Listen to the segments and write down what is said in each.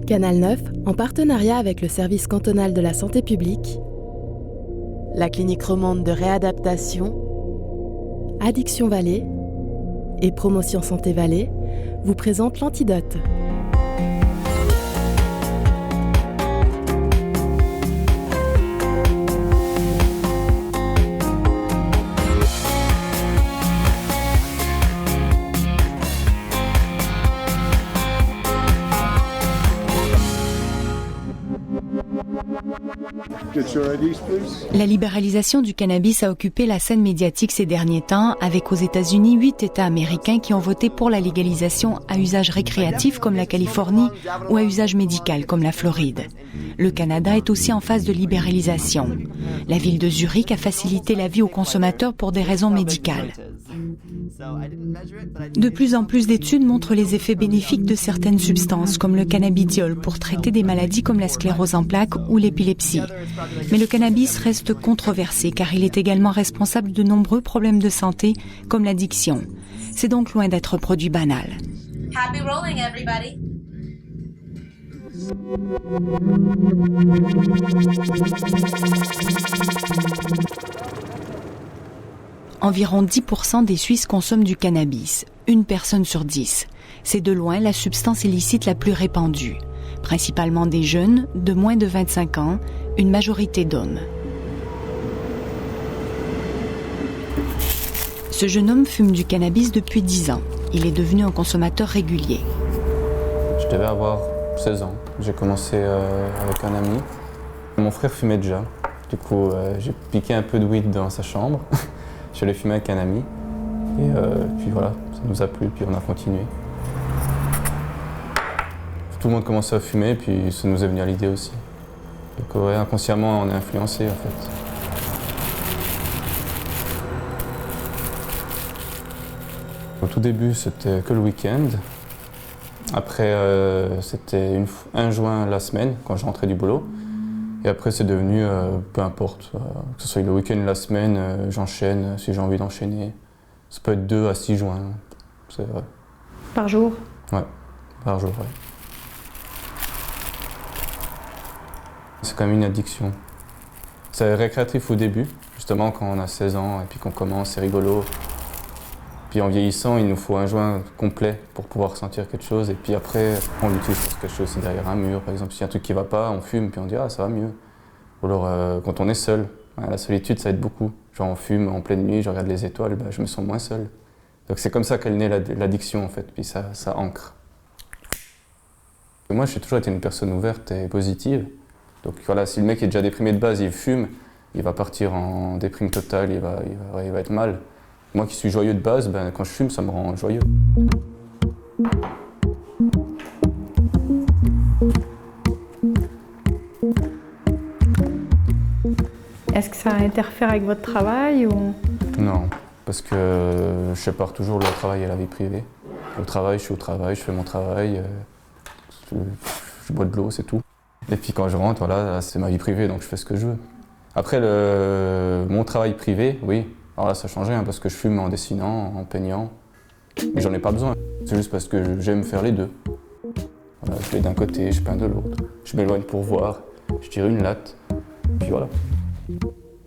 Canal 9, en partenariat avec le service cantonal de la santé publique, la clinique romande de réadaptation, Addiction Vallée et Promotion Santé Vallée, vous présente l'Antidote. La libéralisation du cannabis a occupé la scène médiatique ces derniers temps, avec aux États-Unis 8 États américains qui ont voté pour la légalisation à usage récréatif comme la Californie ou à usage médical comme la Floride. Le Canada est aussi en phase de libéralisation. La ville de Zurich a facilité la vie aux consommateurs pour des raisons médicales. De plus en plus d'études montrent les effets bénéfiques de certaines substances, comme le cannabidiol, pour traiter des maladies comme la sclérose en plaques ou l'épilepsie. Mais le cannabis reste controversé car il est également responsable de nombreux problèmes de santé, comme l'addiction. C'est donc loin d'être produit banal. Happy rolling, everybody! Environ 10% des Suisses consomment du cannabis, une personne sur 10. C'est de loin la substance illicite la plus répandue. Principalement des jeunes, de moins de 25 ans, une majorité d'hommes. Ce jeune homme fume du cannabis depuis 10 ans. Il est devenu un consommateur régulier. Je devais avoir 16 ans. J'ai commencé avec un ami. Mon frère fumait déjà. Du coup, j'ai piqué un peu de weed dans sa chambre. Je l'ai fumé avec un ami. Et puis voilà, ça nous a plu, puis on a continué. Tout le monde commençait à fumer, puis ça nous est venu à l'idée aussi. Donc ouais, inconsciemment, on est influencé en fait. Au tout début, c'était que le week-end. Après, c'était un joint la semaine, quand je rentrais du boulot. Et après, c'est devenu peu importe. Que ce soit le week-end, la semaine, j'enchaîne si j'ai envie d'enchaîner. Ça peut être 2 à 6 joints, c'est vrai. Par jour? Ouais, par jour, ouais. C'est quand même une addiction. C'est récréatif au début, justement quand on a 16 ans et puis qu'on commence, c'est rigolo. Puis en vieillissant, il nous faut un joint complet pour pouvoir sentir quelque chose. Et puis après, on l'utilise pour quelque chose aussi derrière un mur. Par exemple, s'il y a un truc qui ne va pas, on fume, puis on dit « Ah, ça va mieux ». Ou alors quand on est seul, la solitude, ça aide beaucoup. Genre on fume en pleine nuit, je regarde les étoiles, ben, je me sens moins seul. Donc c'est comme ça qu'elle naît l'addiction en fait, puis ça ancre. Moi, j'ai toujours été une personne ouverte et positive. Donc voilà, si le mec est déjà déprimé de base, il fume, il va partir en déprime totale, il va être mal. Moi qui suis joyeux de base, ben, quand je fume, ça me rend joyeux. Est-ce que ça interfère avec votre travail ou... Non, parce que je sépare toujours le travail et la vie privée. Au travail, je suis au travail, je fais mon travail, je bois de l'eau, c'est tout. Et puis quand je rentre, voilà, c'est ma vie privée, donc je fais ce que je veux. Après, mon travail privé, oui, alors là ça a changé, hein, parce que je fume en dessinant, en peignant, mais j'en ai pas besoin. C'est juste parce que j'aime faire les deux. Voilà, je fais d'un côté, je peins de l'autre. Je m'éloigne pour voir, je tire une latte, puis voilà.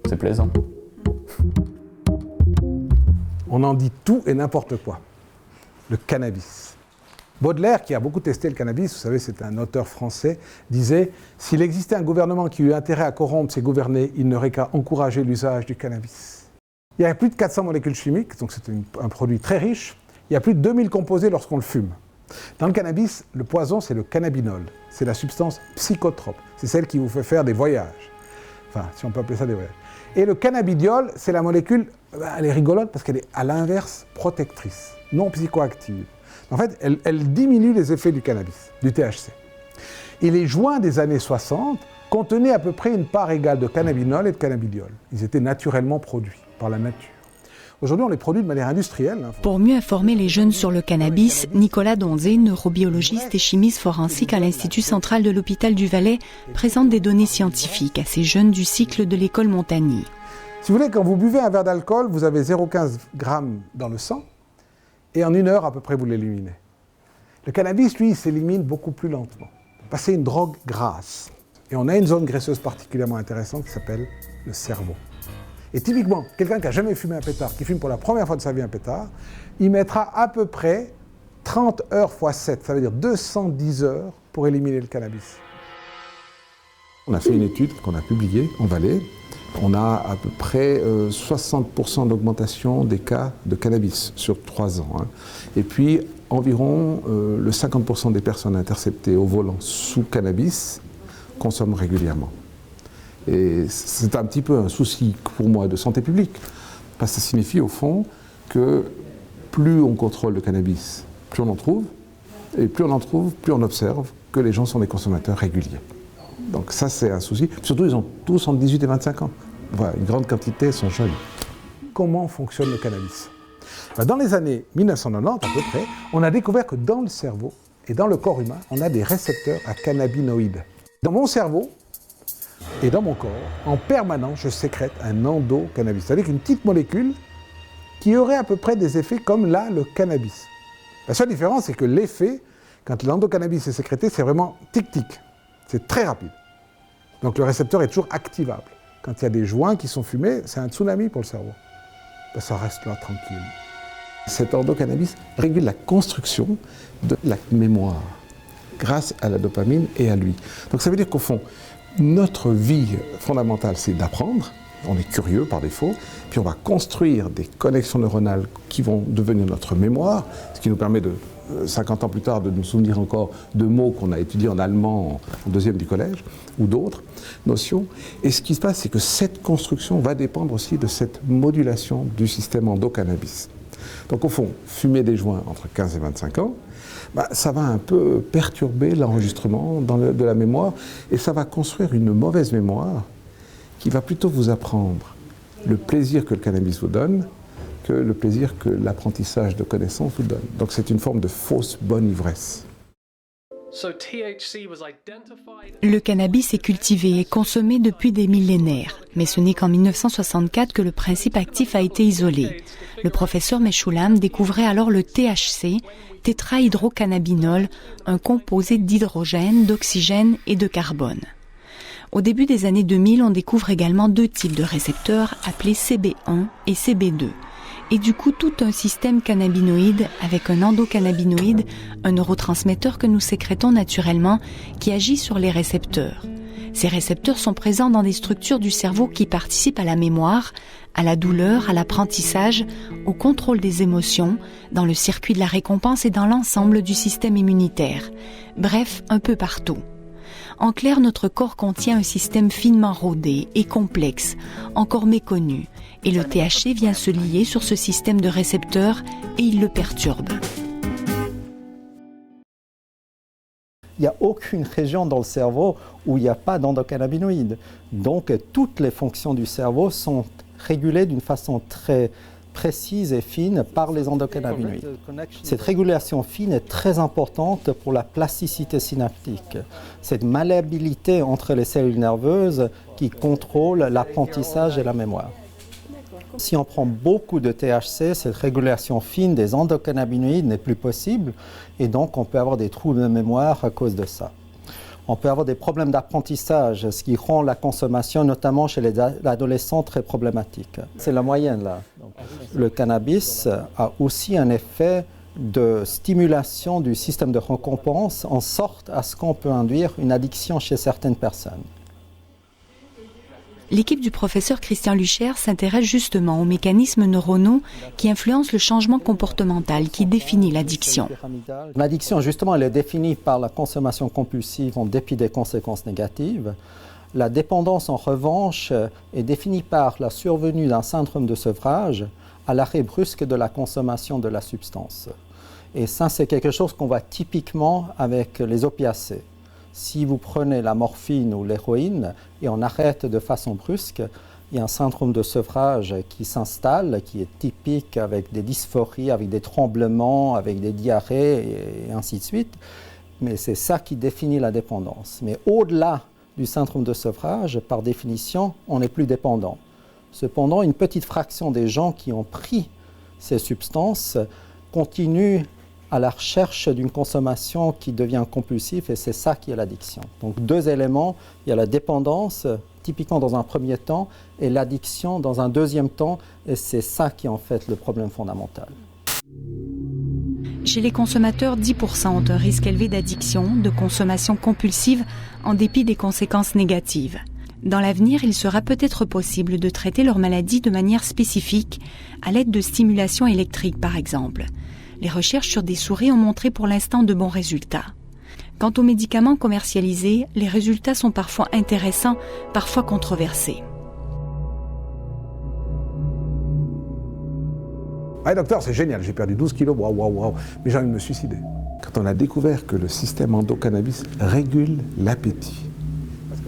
C'est plaisant. On en dit tout et n'importe quoi. Le cannabis. Baudelaire, qui a beaucoup testé le cannabis, vous savez, c'est un auteur français, disait « S'il existait un gouvernement qui eut intérêt à corrompre ses gouvernés, il n'aurait qu'à encourager l'usage du cannabis. » Il y a plus de 400 molécules chimiques, donc c'est un produit très riche. Il y a plus de 2000 composés lorsqu'on le fume. Dans le cannabis, le poison, c'est le cannabinol. C'est la substance psychotrope. C'est celle qui vous fait faire des voyages. Enfin, si on peut appeler ça des voyages. Et le cannabidiol, c'est la molécule, elle est rigolote parce qu'elle est à l'inverse protectrice, non psychoactive. En fait, elle diminue les effets du cannabis, du THC. Et les joints des années 60 contenaient à peu près une part égale de cannabinol et de cannabidiol. Ils étaient naturellement produits par la nature. Aujourd'hui, on les produit de manière industrielle. Pour mieux informer les jeunes sur le cannabis, Nicolas Donzé, neurobiologiste et chimiste forensique à l'Institut central de l'hôpital du Valais, présente des données scientifiques à ces jeunes du cycle de l'école Montagny. Si vous voulez, quand vous buvez un verre d'alcool, vous avez 0,15 g dans le sang, et en 1 heure, à peu près, vous l'éliminez. Le cannabis, lui, il s'élimine beaucoup plus lentement. Parce que c'est une drogue grasse. Et on a une zone graisseuse particulièrement intéressante qui s'appelle le cerveau. Et typiquement, quelqu'un qui n'a jamais fumé un pétard, qui fume pour la première fois de sa vie un pétard, il mettra à peu près 30 heures x 7, ça veut dire 210 heures pour éliminer le cannabis. On a fait une étude qu'on a publiée en Valais. On a à peu près 60% d'augmentation des cas de cannabis sur 3 ans. Hein. Et puis, environ le 50% des personnes interceptées au volant sous cannabis consomment régulièrement. Et c'est un petit peu un souci pour moi de santé publique, parce que ça signifie au fond que plus on contrôle le cannabis, plus on en trouve, et plus on en trouve, plus on observe que les gens sont des consommateurs réguliers. Donc ça, c'est un souci. Surtout, ils ont tous entre 18 et 25 ans. Voilà, une grande quantité sont jeunes. Comment fonctionne le cannabis ? Dans les années 1990 à peu près, on a découvert que dans le cerveau et dans le corps humain, on a des récepteurs à cannabinoïdes. Dans mon cerveau et dans mon corps, en permanence, je sécrète un endocannabis, c'est-à-dire une petite molécule qui aurait à peu près des effets comme là, le cannabis. La seule différence, c'est que l'effet, quand l'endocannabis est sécrété, c'est vraiment tic-tic. C'est très rapide. Donc le récepteur est toujours activable. Quand il y a des joints qui sont fumés, c'est un tsunami pour le cerveau. Ça reste là tranquille. Cet endocannabis régule la construction de la mémoire grâce à la dopamine et à lui. Donc ça veut dire qu'au fond, notre vie fondamentale, c'est d'apprendre. On est curieux par défaut, puis on va construire des connexions neuronales qui vont devenir notre mémoire, ce qui nous permet de 50 ans plus tard de nous souvenir encore de mots qu'on a étudiés en allemand en deuxième du collège, ou d'autres notions. Et ce qui se passe, c'est que cette construction va dépendre aussi de cette modulation du système endocannabis. Donc au fond, fumer des joints entre 15 et 25 ans, ça va un peu perturber l'enregistrement de la mémoire, et ça va construire une mauvaise mémoire qui va plutôt vous apprendre le plaisir que le cannabis vous donne que le plaisir que l'apprentissage de connaissances vous donne. Donc c'est une forme de fausse bonne ivresse. Le cannabis est cultivé et consommé depuis des millénaires, mais ce n'est qu'en 1964 que le principe actif a été isolé. Le professeur Mechoulam découvrait alors le THC, tétrahydrocannabinol, un composé d'hydrogène, d'oxygène et de carbone. Au début des années 2000, on découvre également 2 types de récepteurs appelés CB1 et CB2. Et du coup, tout un système cannabinoïde avec un endocannabinoïde, un neurotransmetteur que nous sécrétons naturellement, qui agit sur les récepteurs. Ces récepteurs sont présents dans des structures du cerveau qui participent à la mémoire, à la douleur, à l'apprentissage, au contrôle des émotions, dans le circuit de la récompense et dans l'ensemble du système immunitaire. Bref, un peu partout. En clair, notre corps contient un système finement rodé et complexe, encore méconnu, et le THC vient se lier sur ce système de récepteurs et il le perturbe. Il n'y a aucune région dans le cerveau où il n'y a pas d'endocannabinoïdes. Donc toutes les fonctions du cerveau sont régulées d'une façon très précise et fine par les endocannabinoïdes. Cette régulation fine est très importante pour la plasticité synaptique, cette malléabilité entre les cellules nerveuses qui contrôle l'apprentissage et la mémoire. Si on prend beaucoup de THC, cette régulation fine des endocannabinoïdes n'est plus possible et donc on peut avoir des troubles de mémoire à cause de ça. On peut avoir des problèmes d'apprentissage, ce qui rend la consommation, notamment chez les adolescents, très problématique. C'est la moyenne là. Le cannabis a aussi un effet de stimulation du système de récompense en sorte à ce qu'on peut induire une addiction chez certaines personnes. L'équipe du professeur Christian Luchaire s'intéresse justement aux mécanismes neuronaux qui influencent le changement comportemental qui définit l'addiction. L'addiction, justement, elle est définie par la consommation compulsive en dépit des conséquences négatives. La dépendance, en revanche, est définie par la survenue d'un syndrome de sevrage à l'arrêt brusque de la consommation de la substance. Et ça, c'est quelque chose qu'on voit typiquement avec les opiacés. Si vous prenez la morphine ou l'héroïne et on arrête de façon brusque, il y a un syndrome de sevrage qui s'installe, qui est typique avec des dysphories, avec des tremblements, avec des diarrhées et ainsi de suite. Mais c'est ça qui définit la dépendance. Mais au-delà du syndrome de sevrage, par définition, on n'est plus dépendant. Cependant, une petite fraction des gens qui ont pris ces substances continuent à la recherche d'une consommation qui devient compulsive et c'est ça qui est l'addiction. Donc 2 éléments, il y a la dépendance, typiquement dans un premier temps, et l'addiction dans un deuxième temps, et c'est ça qui est en fait le problème fondamental. Chez les consommateurs, 10% ont un risque élevé d'addiction, de consommation compulsive, en dépit des conséquences négatives. Dans l'avenir, il sera peut-être possible de traiter leur maladie de manière spécifique, à l'aide de stimulation électrique par exemple. Les recherches sur des souris ont montré pour l'instant de bons résultats. Quant aux médicaments commercialisés, les résultats sont parfois intéressants, parfois controversés. Ah docteur, c'est génial, j'ai perdu 12 kilos, waouh, mais j'ai envie de me suicider. Quand on a découvert que le système endocannabis régule l'appétit,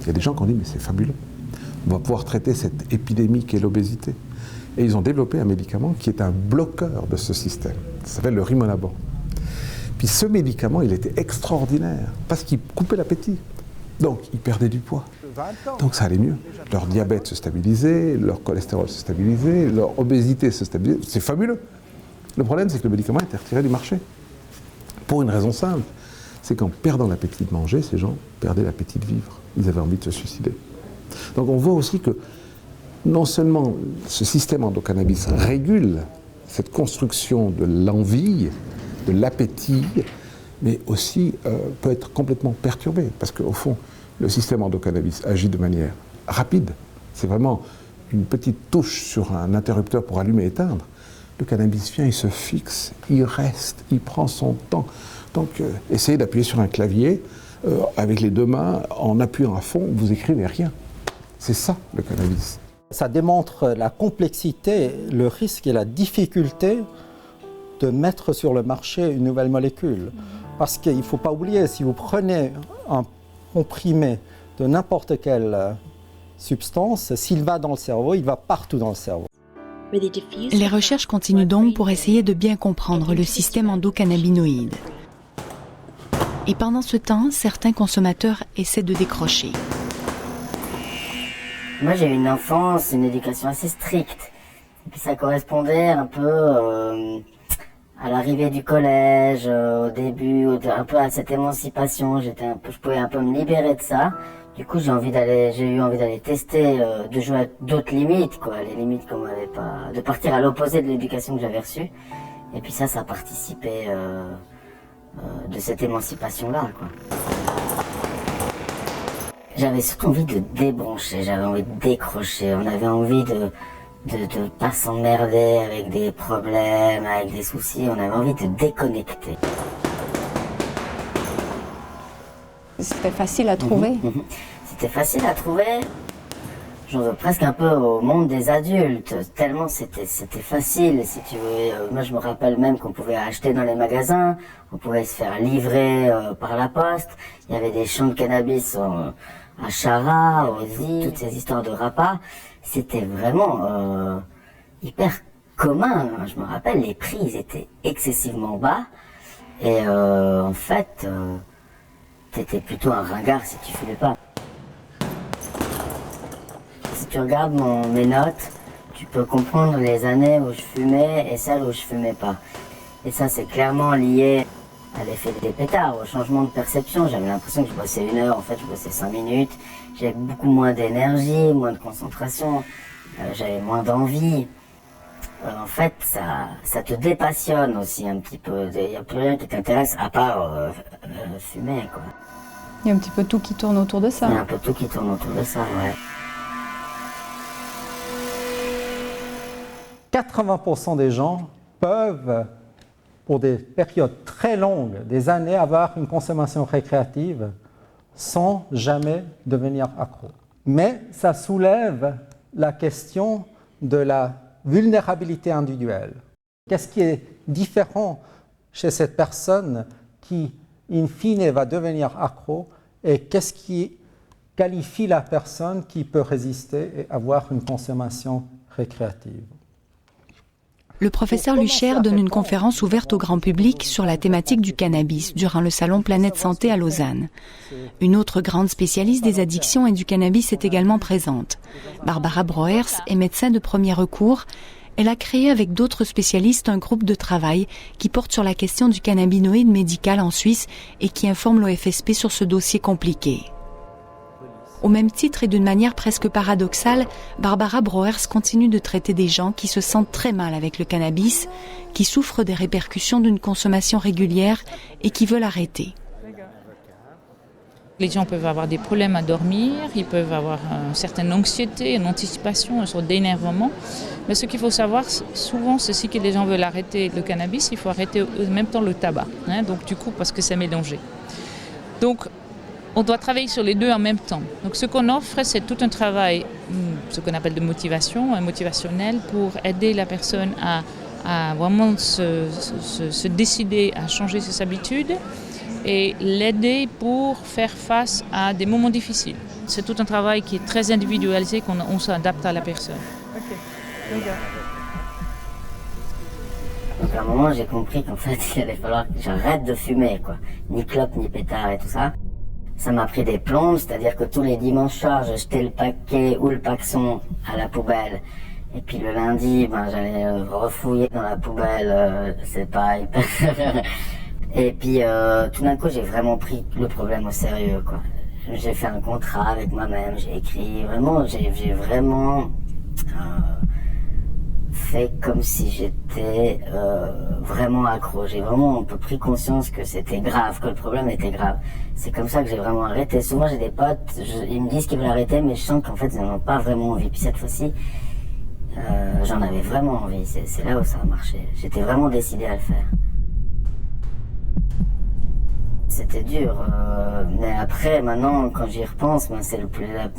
il y a des gens qui ont dit mais c'est fabuleux, on va pouvoir traiter cette épidémie qu'est l'obésité. Et ils ont développé un médicament qui est un bloqueur de ce système, ça s'appelle le rimonabant. Puis ce médicament, il était extraordinaire parce qu'il coupait l'appétit, donc ils perdaient du poids. Donc ça allait mieux. Leur diabète se stabilisait, leur cholestérol se stabilisait, leur obésité se stabilisait. C'est fabuleux. Le problème, c'est que le médicament était retiré du marché. Pour une raison simple, c'est qu'en perdant l'appétit de manger, ces gens perdaient l'appétit de vivre. Ils avaient envie de se suicider. Donc on voit aussi que non seulement ce système endocannabis régule cette construction de l'envie, de l'appétit, mais aussi peut être complètement perturbé. Parce qu'au fond, le système endocannabis agit de manière rapide. C'est vraiment une petite touche sur un interrupteur pour allumer et éteindre. Le cannabis vient, il se fixe, il reste, il prend son temps. Donc, essayez d'appuyer sur un clavier avec les 2 mains, en appuyant à fond, vous écrivez rien. C'est ça, le cannabis. Ça démontre la complexité, le risque et la difficulté de mettre sur le marché une nouvelle molécule. Parce qu'il ne faut pas oublier, si vous prenez un comprimé de n'importe quelle substance, s'il va dans le cerveau, il va partout dans le cerveau. Les recherches continuent donc pour essayer de bien comprendre le système endocannabinoïde. Et pendant ce temps, certains consommateurs essaient de décrocher. Moi, j'ai eu une enfance, une éducation assez stricte. Et puis ça correspondait un peu à l'arrivée du collège, au début, un peu à cette émancipation. Je pouvais un peu me libérer de ça. Du coup, j'ai eu envie d'aller tester, de jouer à d'autres limites, quoi. Les limites qu'on m'avait pas, de partir à l'opposé de l'éducation que j'avais reçue. Et puis ça a participé de cette émancipation-là, quoi. J'avais surtout envie de débrancher, j'avais envie de décrocher, on avait envie de pas s'emmerder avec des problèmes, avec des soucis, on avait envie de déconnecter. C'était facile à trouver. C'était facile à trouver, j'en veux presque un peu au monde des adultes, tellement c'était facile, si tu veux. Moi je me rappelle même qu'on pouvait acheter dans les magasins, on pouvait se faire livrer par la poste, il y avait des champs de cannabis à Chara, aux îles, toutes ces histoires de repas, c'était vraiment hyper commun. Je me rappelle, les prix ils étaient excessivement bas et en fait, t'étais plutôt un ringard si tu fumais pas. Si tu regardes mes notes, tu peux comprendre les années où je fumais et celles où je fumais pas. Et ça c'est clairement lié à l'effet des pétards, au changement de perception. J'avais l'impression que je bossais 1 heure, en fait je bossais 5 minutes. J'avais beaucoup moins d'énergie, moins de concentration, j'avais moins d'envie. En fait, ça te dépassionne aussi un petit peu. Il n'y a plus rien qui t'intéresse à part fumer, quoi. Il y a un petit peu tout qui tourne autour de ça. Il y a un peu tout qui tourne autour de ça, ouais. 80% des gens peuvent, pour des périodes très longues, des années, avoir une consommation récréative sans jamais devenir accro. Mais ça soulève la question de la vulnérabilité individuelle. Qu'est-ce qui est différent chez cette personne qui, in fine, va devenir accro et qu'est-ce qui qualifie la personne qui peut résister et avoir une consommation récréative? Le professeur Luchaire donne une conférence ouverte au grand public sur la thématique du cannabis durant le salon Planète Santé à Lausanne. Une autre grande spécialiste des addictions et du cannabis est également présente. Barbara Broers est médecin de premier recours. elle a créé avec d'autres spécialistes un groupe de travail qui porte sur la question du cannabinoïde médical en Suisse et qui informe l'OFSP sur ce dossier compliqué. Au même titre et d'une manière presque paradoxale, Barbara Broers continue de traiter des gens qui se sentent très mal avec le cannabis, qui souffrent des répercussions d'une consommation régulière et qui veulent arrêter. Les gens peuvent avoir des problèmes à dormir, ils peuvent avoir une certaine anxiété, une anticipation, une sorte d'énervement. Mais ce qu'il faut savoir souvent, c'est si que les gens veulent arrêter le cannabis, il faut arrêter en même temps le tabac. Donc du coup, parce que c'est mélangé. Donc on doit travailler sur les deux en même temps. Donc ce qu'on offre, c'est tout un travail, ce qu'on appelle de motivation, motivationnel, pour aider la personne à vraiment se décider à changer ses habitudes et l'aider pour faire face à des moments difficiles. C'est tout un travail qui est très individualisé, qu'on s'adapte à la personne. Donc à un moment, j'ai compris qu'en fait, il allait falloir que j'arrête de fumer, quoi. Ni clope, ni pétard et tout ça. Ça m'a pris des plombes, c'est-à-dire que tous les dimanches soirs, je jetais le paquet ou le paxon à la poubelle. Et puis le lundi, j'allais refouiller dans la poubelle, c'est pas hyper... Et puis tout d'un coup, j'ai vraiment pris le problème au sérieux, quoi. J'ai fait un contrat avec moi-même, j'ai écrit, vraiment, j'ai vraiment fait comme si j'étais vraiment accro. J'ai vraiment un peu pris conscience que c'était grave, que le problème était grave. C'est comme ça que j'ai vraiment arrêté. Souvent, j'ai des potes, ils me disent qu'ils veulent arrêter, mais je sens qu'en fait, ils n'en ont pas vraiment envie. Puis cette fois-ci, j'en avais vraiment envie. C'est là où ça a marché. J'étais vraiment décidé à le faire. C'était dur, mais après, maintenant, quand j'y repense, c'est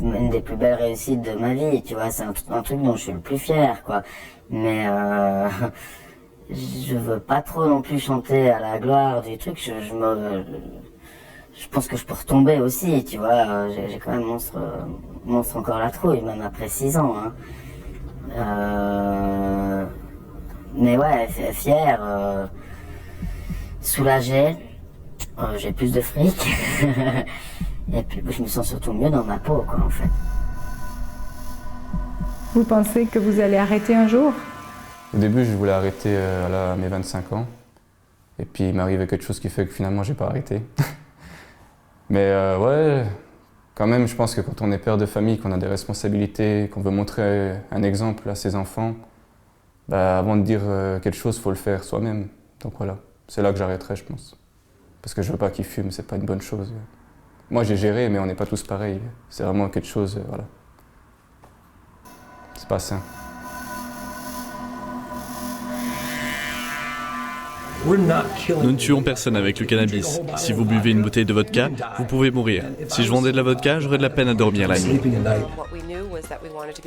une des plus belles réussites de ma vie, tu vois, c'est un truc dont je suis le plus fier, quoi. Mais je veux pas trop non plus chanter à la gloire du truc, je pense que je peux retomber aussi, tu vois, j'ai quand même monstre encore la trouille, même après 6 ans, hein. Mais ouais, fier, soulagé. J'ai plus de fric et puis je me sens surtout mieux dans ma peau, quoi, en fait. Vous pensez que vous allez arrêter un jour? Au début, je voulais arrêter à mes 25 ans. Et puis, il m'est arrivé quelque chose qui fait que finalement, j'ai pas arrêté. Mais ouais, quand même, je pense que quand on est père de famille, qu'on a des responsabilités, qu'on veut montrer un exemple à ses enfants, avant de dire quelque chose, il faut le faire soi-même. Donc voilà, c'est là que j'arrêterai, je pense. Parce que je veux pas qu'ils fument, c'est pas une bonne chose. Moi j'ai géré, mais on n'est pas tous pareils. C'est vraiment quelque chose, voilà. C'est pas sain. Nous ne tuons personne avec le cannabis. Si vous buvez une bouteille de vodka, vous pouvez mourir. Si je vendais de la vodka, j'aurais de la peine à dormir la nuit.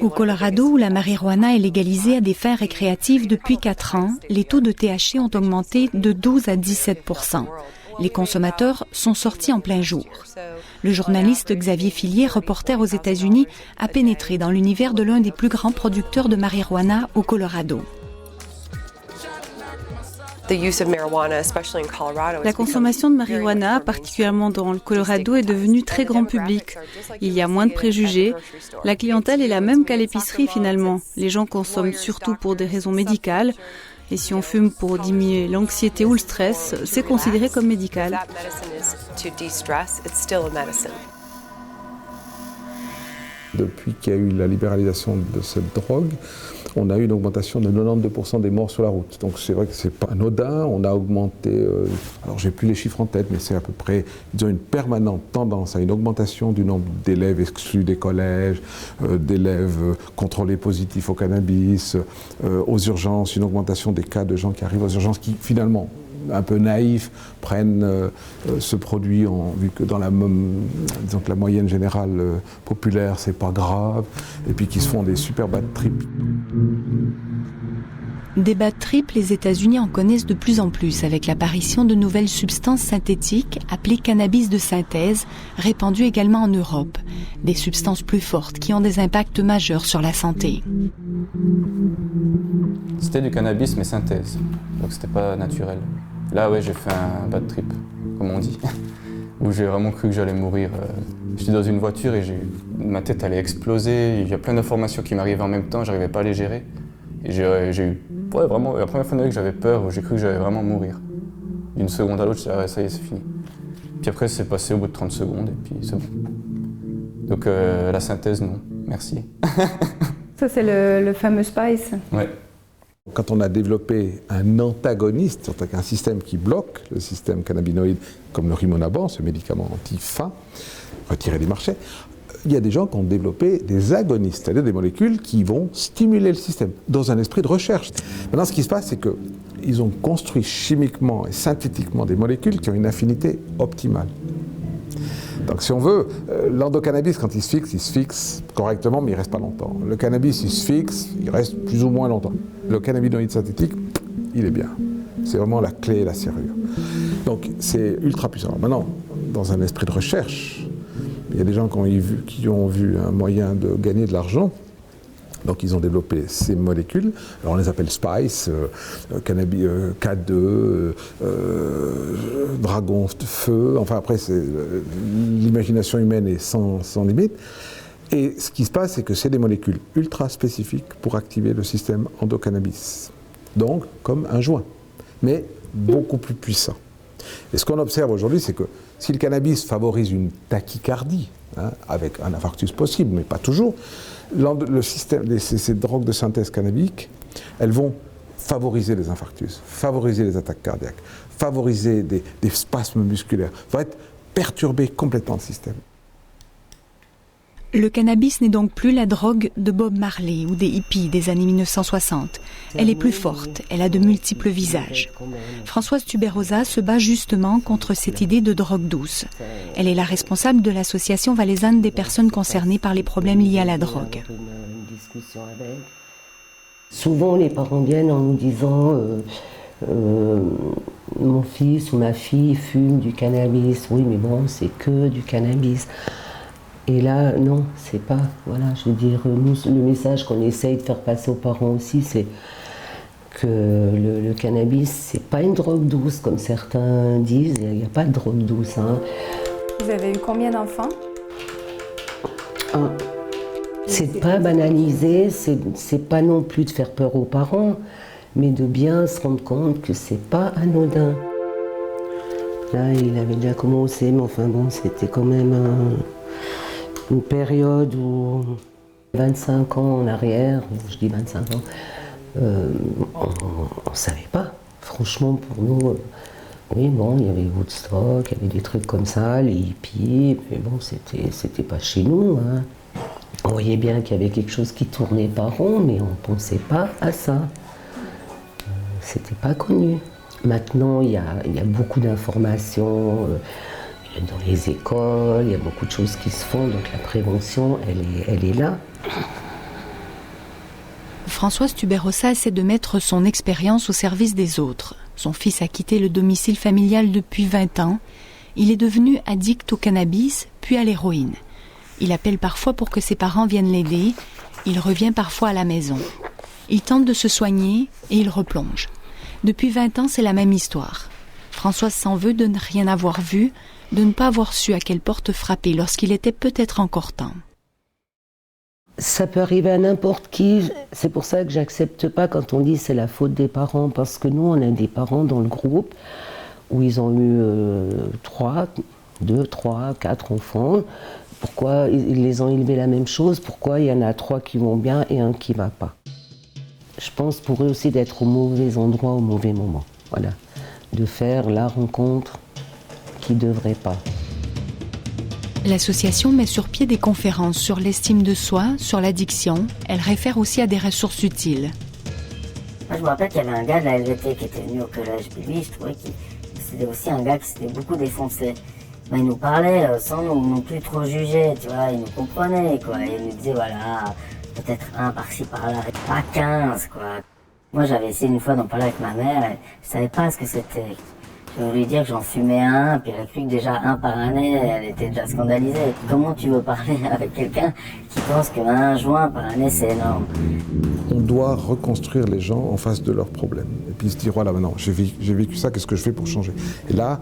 Au Colorado, où la marijuana est légalisée à des fins récréatives depuis 4 ans, les taux de THC ont augmenté de 12 à 17%. Les consommateurs sont sortis en plein jour. Le journaliste Xavier Fillier, reporter aux États-Unis, a pénétré dans l'univers de l'un des plus grands producteurs de marijuana au Colorado. La consommation de marijuana, particulièrement dans le Colorado, est devenue très grand public. Il y a moins de préjugés. La clientèle est la même qu'à l'épicerie finalement. Les gens consomment surtout pour des raisons médicales. Et si on fume pour diminuer l'anxiété ou le stress, c'est considéré comme médical. Depuis qu'il y a eu la libéralisation de cette drogue, on a eu une augmentation de 92% des morts sur la route. Donc c'est vrai que c'est pas anodin, on a augmenté, alors j'ai plus les chiffres en tête, mais c'est à peu près, disons, une permanente tendance à une augmentation du nombre d'élèves exclus des collèges, d'élèves contrôlés positifs au cannabis, aux urgences, une augmentation des cas de gens qui arrivent aux urgences qui finalement, un peu naïfs, prennent ce produit vu que dans disons que la moyenne générale populaire, c'est pas grave, et puis qui se font des super bad trips. Des bad trips, les États-Unis en connaissent de plus en plus avec l'apparition de nouvelles substances synthétiques appelées cannabis de synthèse, répandues également en Europe. Des substances plus fortes qui ont des impacts majeurs sur la santé. C'était du cannabis mais synthèse, donc c'était pas naturel. Là ouais, j'ai fait un bad trip, comme on dit, où j'ai vraiment cru que j'allais mourir. J'étais dans une voiture et ma tête allait exploser, il y a plein d'informations qui m'arrivaient en même temps, j'arrivais pas à les gérer. Et j'ai eu, vraiment, la première fois de ma vie que j'avais peur, j'ai cru que j'allais vraiment mourir. D'une seconde à l'autre, je disais, ça y est, c'est fini. Puis après, c'est passé au bout de 30 secondes, et puis c'est bon. Donc la synthèse, non, merci. Ça, c'est le fameux SPICE. Ouais. Quand on a développé un antagoniste, c'est-à-dire un système qui bloque le système cannabinoïde, comme le rimonabant, ce médicament anti-faim, retiré des marchés, il y a des gens qui ont développé des agonistes, c'est-à-dire des molécules qui vont stimuler le système, dans un esprit de recherche. Maintenant, ce qui se passe, c'est qu'ils ont construit chimiquement et synthétiquement des molécules qui ont une affinité optimale. Donc si on veut, l'endocannabis, quand il se fixe correctement, mais il ne reste pas longtemps. Le cannabis, il se fixe, il reste plus ou moins longtemps. Le cannabinoïde synthétique, il est bien. C'est vraiment la clé et la serrure. Donc c'est ultra puissant. Maintenant, dans un esprit de recherche, il y a des gens qui ont vu un moyen de gagner de l'argent. Donc ils ont développé ces molécules, alors on les appelle SPICE, K2, dragon de feu, enfin après l'imagination humaine est sans limite. Et ce qui se passe, c'est que c'est des molécules ultra spécifiques pour activer le système endocannabis. Donc comme un joint, mais beaucoup plus puissant. Et ce qu'on observe aujourd'hui, c'est que si le cannabis favorise une tachycardie, avec un infarctus possible, mais pas toujours, le système, ces drogues de synthèse cannabique, elles vont favoriser les infarctus, favoriser les attaques cardiaques, favoriser des spasmes musculaires, vont perturber complètement le système. Le cannabis n'est donc plus la drogue de Bob Marley ou des hippies des années 1960. Elle est plus forte, elle a de multiples visages. Françoise Tuberosa se bat justement contre cette idée de drogue douce. Elle est la responsable de l'association valaisanne des personnes concernées par les problèmes liés à la drogue. Souvent les parents viennent en nous disant mon fils ou ma fille fume du cannabis. Oui, mais bon, c'est que du cannabis. Et là, non, c'est pas, voilà, je veux dire, nous, le message qu'on essaye de faire passer aux parents aussi, c'est que le cannabis, c'est pas une drogue douce, comme certains disent, il n'y a pas de drogue douce. Hein. Vous avez eu combien d'enfants? C'est pas banalisé, c'est pas non plus de faire peur aux parents, mais de bien se rendre compte que c'est pas anodin. Là, il avait déjà commencé, mais enfin bon, c'était quand même une période où 25 ans en arrière, je dis 25 ans, on ne savait pas. Franchement, pour nous, oui, bon, il y avait Woodstock, il y avait des trucs comme ça, les hippies, mais bon, c'était pas chez nous. Hein. On voyait bien qu'il y avait quelque chose qui tournait pas rond, mais on ne pensait pas à ça. C'était pas connu. Maintenant, il y a beaucoup d'informations. Dans les écoles, il y a beaucoup de choses qui se font, donc la prévention, elle est là. Françoise Tuberosa essaie de mettre son expérience au service des autres. Son fils a quitté le domicile familial depuis 20 ans. Il est devenu addict au cannabis, puis à l'héroïne. Il appelle parfois pour que ses parents viennent l'aider. Il revient parfois à la maison. Il tente de se soigner et il replonge. Depuis 20 ans, c'est la même histoire. Françoise s'en veut de ne rien avoir vu, de ne pas avoir su à quelle porte frapper lorsqu'il était peut-être encore temps. Ça peut arriver à n'importe qui. C'est pour ça que j'accepte pas quand on dit c'est la faute des parents, parce que nous, on a des parents dans le groupe où ils ont eu 2, 3, 4 enfants. Pourquoi ils les ont élevés la même chose? Pourquoi il y en a 3 qui vont bien et un qui va pas? Je pense pour eux aussi d'être au mauvais endroit au mauvais moment. Voilà. De faire la rencontre qui ne devrait pas. L'association met sur pied des conférences sur l'estime de soi, sur l'addiction. Elle réfère aussi à des ressources utiles. Moi, je me rappelle qu'il y avait un gars de la LVT qui était venu au collège, puis lui, je trouvais que c'était aussi un gars qui s'était beaucoup défoncé. Mais il nous parlait sans nous non plus trop juger, tu vois, il nous comprenait, quoi. Il nous disait, voilà, peut-être un par-ci, par-là, pas 15, quoi. Moi, j'avais essayé une fois d'en parler avec ma mère, et je savais pas ce que c'était. Je voulais lui dire que j'en fumais un, puis elle a cru que déjà un par année, elle était déjà scandalisée. Comment tu veux parler avec quelqu'un qui pense qu'un joint par année, c'est énorme? On doit reconstruire les gens en face de leurs problèmes. Et puis se dire, voilà, maintenant, j'ai vécu ça, qu'est-ce que je fais pour changer? Et là,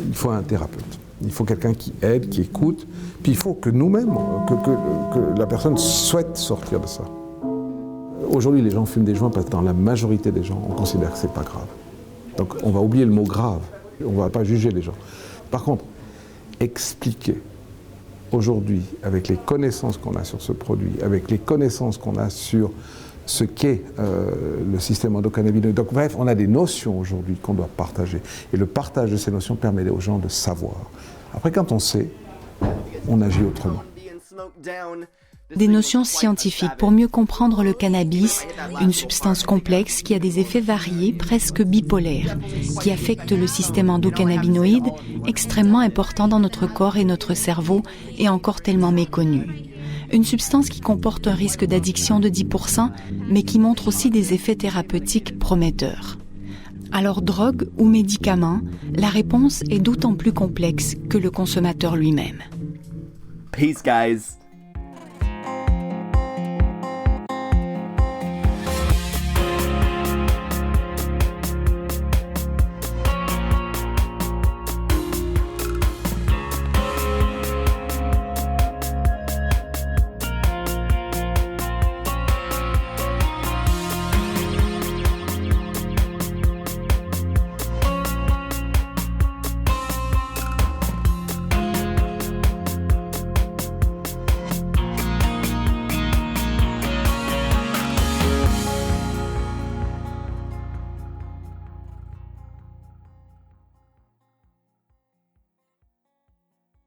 il faut un thérapeute. Il faut quelqu'un qui aide, qui écoute. Puis il faut que nous-mêmes, que la personne souhaite sortir de ça. Aujourd'hui, les gens fument des joints parce que dans la majorité des gens, on considère que c'est pas grave. Donc on va oublier le mot grave, on ne va pas juger les gens. Par contre, expliquer aujourd'hui, avec les connaissances qu'on a sur ce produit, avec les connaissances qu'on a sur ce qu'est le système endocannabinoïde. Donc bref, on a des notions aujourd'hui qu'on doit partager. Et le partage de ces notions permet aux gens de savoir. Après, quand on sait, on agit autrement. Des notions scientifiques pour mieux comprendre le cannabis, une substance complexe qui a des effets variés, presque bipolaires, qui affecte le système endocannabinoïde, extrêmement important dans notre corps et notre cerveau, et encore tellement méconnu. Une substance qui comporte un risque d'addiction de 10%, mais qui montre aussi des effets thérapeutiques prometteurs. Alors drogue ou médicament, la réponse est d'autant plus complexe que le consommateur lui-même. Peace, guys.